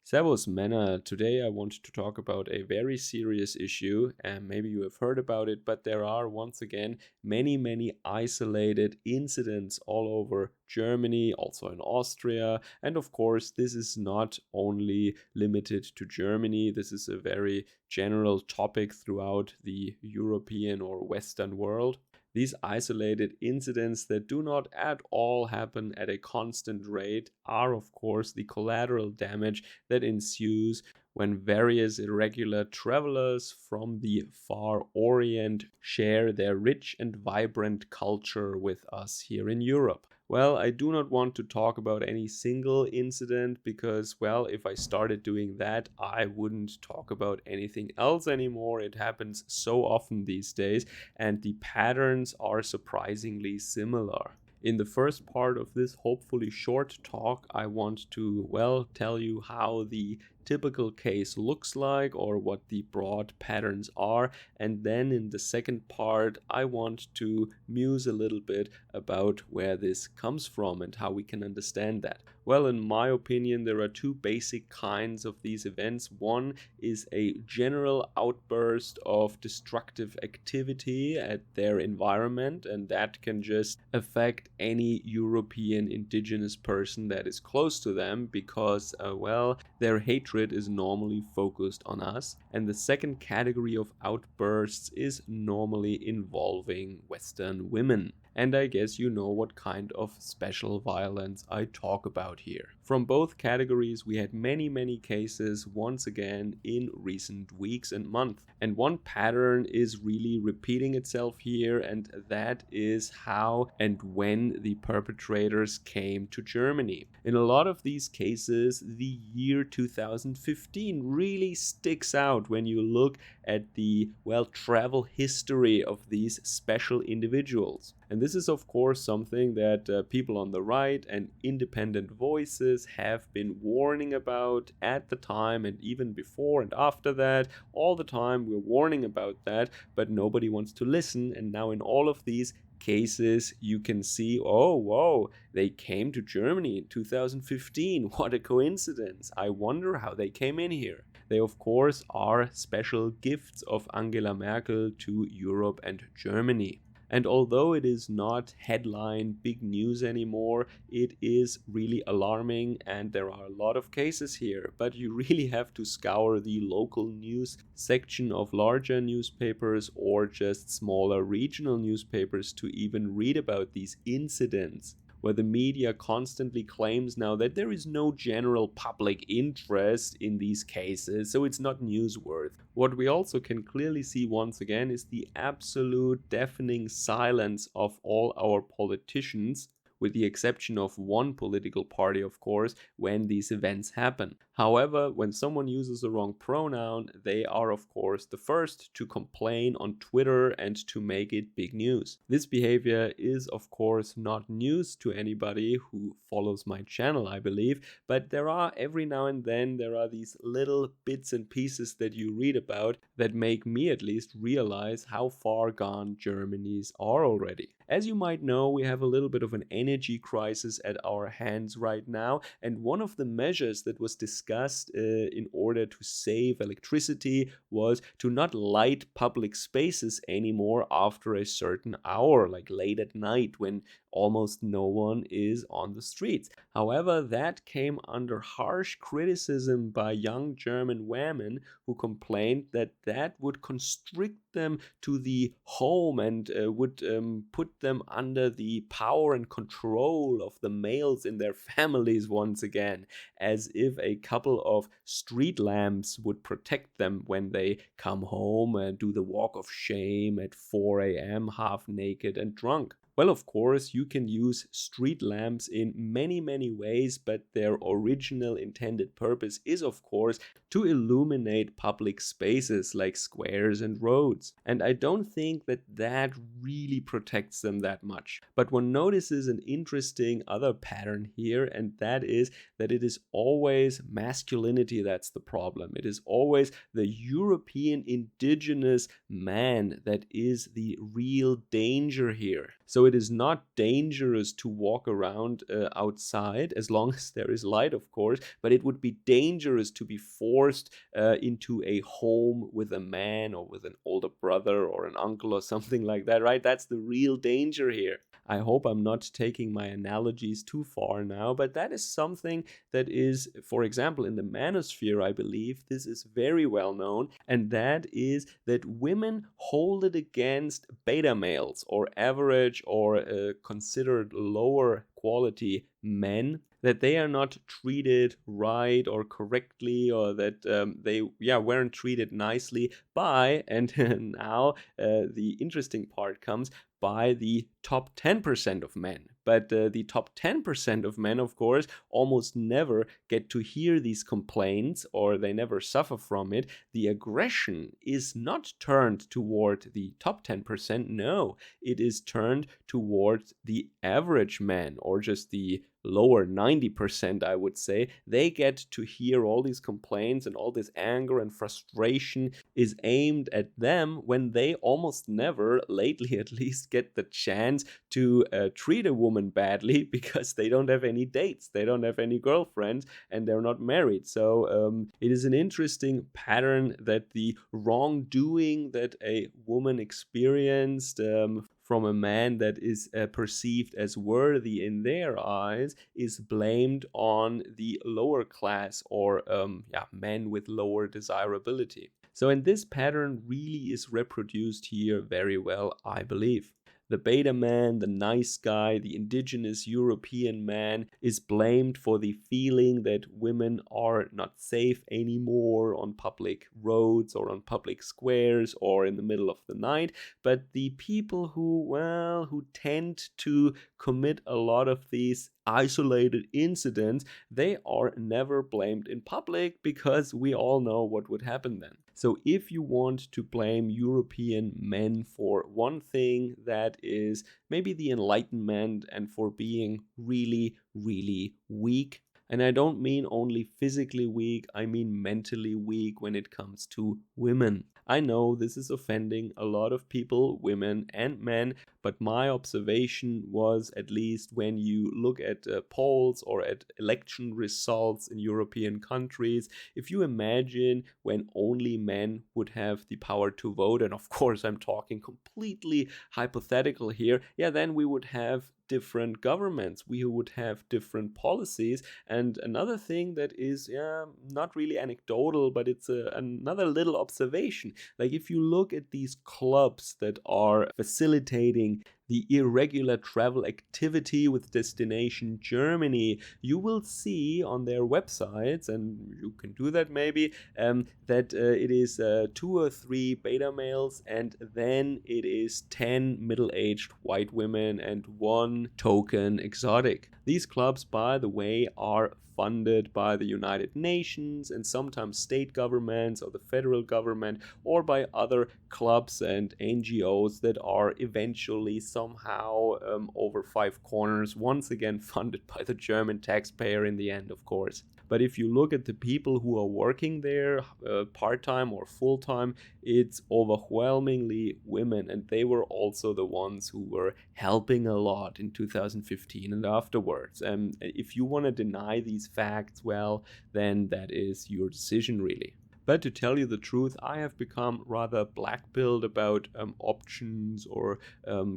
Servus, Männer. Today I want to talk about a very serious issue, and maybe you have heard about it, but there are once again many isolated incidents all over Germany, also in Austria. And of course, this is not only limited to Germany, this is a very general topic throughout the European or Western world. These isolated incidents that do not at all happen at a constant rate are, of course, the collateral damage that ensues when various irregular travelers from the far Orient share their rich and vibrant culture with us here in Europe. Well, I do not want to talk about any single incident because, well, if I started doing that, I wouldn't talk about anything else anymore. It happens so often these days, and the patterns are surprisingly similar. In the first part of this hopefully short talk, I want to, well, tell you how the typical case looks like or what the broad patterns are. And then in the second part, I want to muse a little bit about where this comes from and how we can understand that. Well, in my opinion, there are two basic kinds of these events. One is a general outburst of destructive activity at their environment, and that can just affect any European indigenous person that is close to them because, well, their hatred is normally focused on us. And the second category of outbursts is normally involving Western women. And I guess you know what kind of special violence I talk about here. From both categories, we had many cases once again in recent weeks and months. And one pattern is really repeating itself here, and that is how and when the perpetrators came to Germany. In a lot of these cases, the year 2015 really sticks out when you look at the, well, travel history of these special individuals. And this is, of course, something that people on the right and independent voices have been warning about at the time and even before and after that. All the time we're warning about that, but nobody wants to listen. And now in all of these cases, you can see, oh, whoa, they came to Germany in 2015. What a coincidence. I wonder how they came in here. They, of course, are special gifts of Angela Merkel to Europe and Germany. And although it is not headline big news anymore, it is really alarming, and there are a lot of cases here. But you really have to scour the local news section of larger newspapers or just smaller regional newspapers to even read about these incidents, where the media constantly claims now that there is no general public interest in these cases, so it's not newsworthy. What we also can clearly see once again is the absolute deafening silence of all our politicians, with the exception of one political party, of course, when these events happen. However, when someone uses the wrong pronoun, they are, of course, the first to complain on Twitter and to make it big news. This behavior is, of course, not news to anybody who follows my channel, I believe, but every now and then, there are these little bits and pieces that you read about that make me at least realize how far gone Germany's are already. As you might know, we have a little bit of an energy crisis at our hands right now, and one of the measures that was discussed in order to save electricity was to not light public spaces anymore after a certain hour, like late at night when almost no one is on the streets. However, that came under harsh criticism by young German women who complained that that would constrict them to the home and would put them under the power and control of the males in their families once again, as if a couple of street lamps would protect them when they come home and do the walk of shame at 4 a.m. half naked and drunk. Well, of course, you can use street lamps in many ways, but their original intended purpose is, of course, to illuminate public spaces like squares and roads. And I don't think that that really protects them that much. But one notices an interesting other pattern here, and that is that it is always masculinity that's the problem. It is always the European indigenous man that is the real danger here. So So it is not dangerous to walk around outside, as long as there is light, of course, but it would be dangerous to be forced into a home with a man or with an older brother or an uncle or something like that, right? That's the real danger here. I hope I'm not taking my analogies too far now, but that is something that is, for example, in the manosphere, I believe this is very well known, and that is that women hold it against beta males or average or considered lower quality men, that they are not treated right or correctly, or that they weren't treated nicely by, and now the interesting part comes, by the top 10% of men. But the top 10% of men, of course, almost never get to hear these complaints, or they never suffer from it. The aggression is not turned toward the top 10%, no, it is turned toward the average man, or just the lower 90%, I would say. They get to hear all these complaints, and all this anger and frustration is aimed at them, when they almost never, lately at least, get the chance to treat a woman badly, because they don't have any dates, they don't have any girlfriends, and they're not married. So it is an interesting pattern that the wrongdoing that a woman experienced from a man that is perceived as worthy in their eyes is blamed on the lower class, or men with lower desirability. So, and this pattern really is reproduced here very well, I believe. The beta man, the nice guy, the indigenous European man is blamed for the feeling that women are not safe anymore on public roads or on public squares or in the middle of the night. But the people who tend to commit a lot of these isolated incidents, they are never blamed in public, because we all know what would happen then. So if you want to blame European men for one thing, that is maybe the Enlightenment, and for being really, really weak. And I don't mean only physically weak, I mean mentally weak when it comes to women. I know this is offending a lot of people, women and men, but my observation was, at least when you look at polls or at election results in European countries, if you imagine when only men would have the power to vote, and of course I'm talking completely hypothetical here, then we would have different governments, we would have different policies. And another thing that is not really anecdotal, but it's another little observation, like if you look at these clubs that are facilitating the irregular travel activity with destination Germany, you will see on their websites, and you can do that maybe, that it is 2 or 3 beta males, and then it is 10 middle-aged white women and 1 token exotic. These clubs, by the way, are funded by the United Nations and sometimes state governments or the federal government, or by other clubs and NGOs that are eventually somehow over 5 corners, once again funded by the German taxpayer in the end, of course. But if you look at the people who are working there, part-time or full-time, it's overwhelmingly women, and they were also the ones who were helping a lot in 2015 and afterwards. And if you want to deny these facts, well, then that is your decision, really. But to tell you the truth, I have become rather black-pilled about options or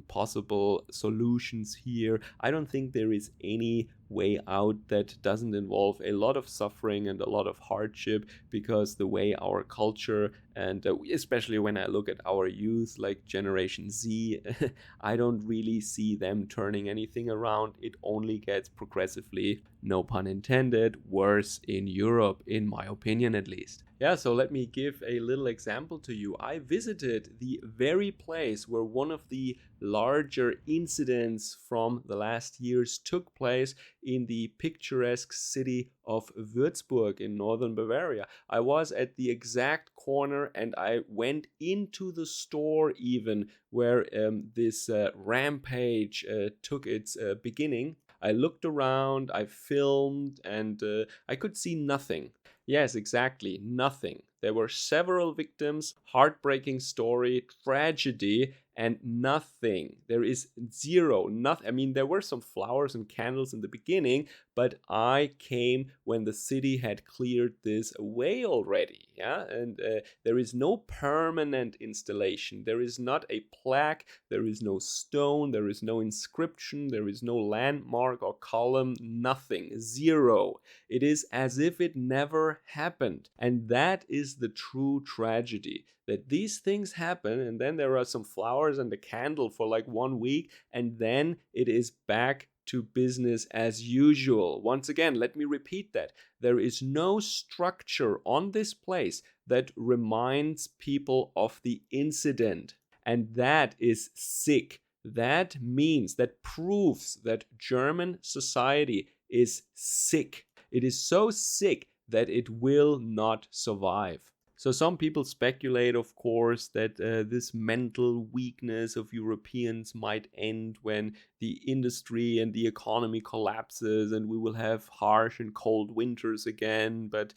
possible solutions here. I don't think there is any way out that doesn't involve a lot of suffering and a lot of hardship, because the way our culture, and especially when I look at our youth, like Generation Z, I don't really see them turning anything around. It only gets progressively, no pun intended, worse in Europe, in my opinion at least. Yeah, so let me give a little example to you. I visited the very place where one of the larger incidents from the last years took place, in the picturesque city of Würzburg in northern Bavaria. I was at the exact corner, and I went into the store even where this rampage took its beginning. I looked around, I filmed, and I could see nothing. Yes, exactly, nothing. There were several victims, heartbreaking story, tragedy, and nothing. There is zero, nothing. I mean, there were some flowers and candles in the beginning, but I came when the city had cleared this away already. Yeah, and there is no permanent installation. There is not a plaque. There is no stone. There is no inscription. There is no landmark or column. Nothing. Zero. It is as if it never happened. And that is the true tragedy, that these things happen and then there are some flowers and a candle for like 1 week and then it is back to business as usual. Once again, let me repeat that. There is no structure on this place that reminds people of the incident. And that is sick. That means, that proves that German society is sick. It is so sick that it will not survive. So some people speculate, of course, that this mental weakness of Europeans might end when the industry and the economy collapses and we will have harsh and cold winters again. But,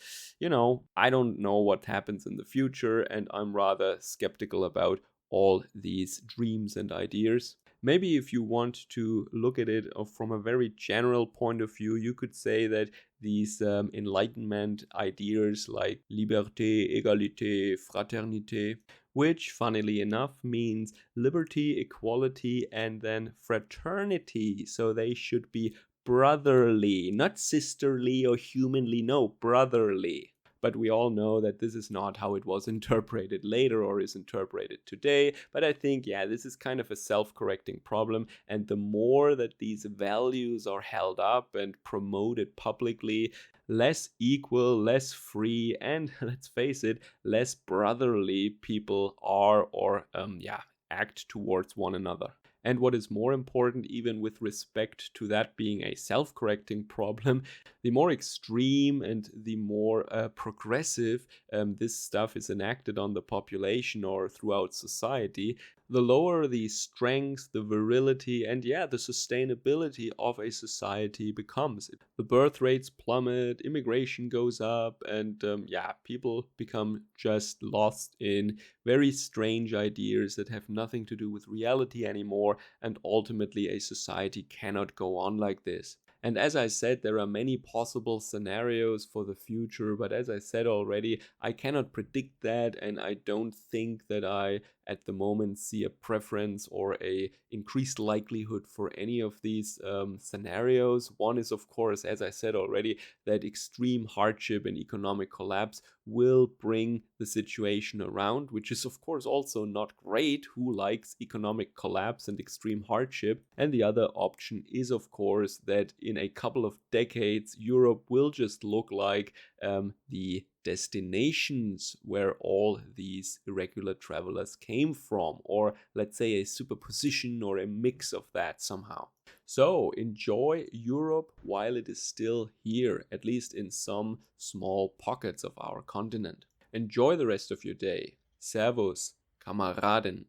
I don't know what happens in the future, and I'm rather skeptical about all these dreams and ideas. Maybe if you want to look at it from a very general point of view, you could say that these Enlightenment ideas like liberté, égalité, fraternité, which funnily enough means liberty, equality, and then fraternity. So they should be brotherly, not sisterly or humanly, no, brotherly. But we all know that this is not how it was interpreted later or is interpreted today. But I think, this is kind of a self-correcting problem. And the more that these values are held up and promoted publicly, less equal, less free, and let's face it, less brotherly people are or act towards one another. And what is more important, even with respect to that being a self-correcting problem, the more extreme and the more progressive this stuff is enacted on the population or throughout society, the lower the strength, the virility, and the sustainability of a society becomes. The birth rates plummet, immigration goes up, and people become just lost in very strange ideas that have nothing to do with reality anymore, and ultimately a society cannot go on like this. And as I said, there are many possible scenarios for the future, but as I said already, I cannot predict that, and I don't think that I at the moment see a preference or a increased likelihood for any of these scenarios. One is, of course, as I said already, that extreme hardship and economic collapse will bring the situation around, which is of course also not great. Who likes economic collapse and extreme hardship? And the other option is, of course, that in a couple of decades, Europe will just look like the destinations where all these irregular travelers came from, or let's say a superposition or a mix of that somehow. So enjoy Europe while it is still here, at least in some small pockets of our continent. Enjoy the rest of your day. Servus, Kameraden.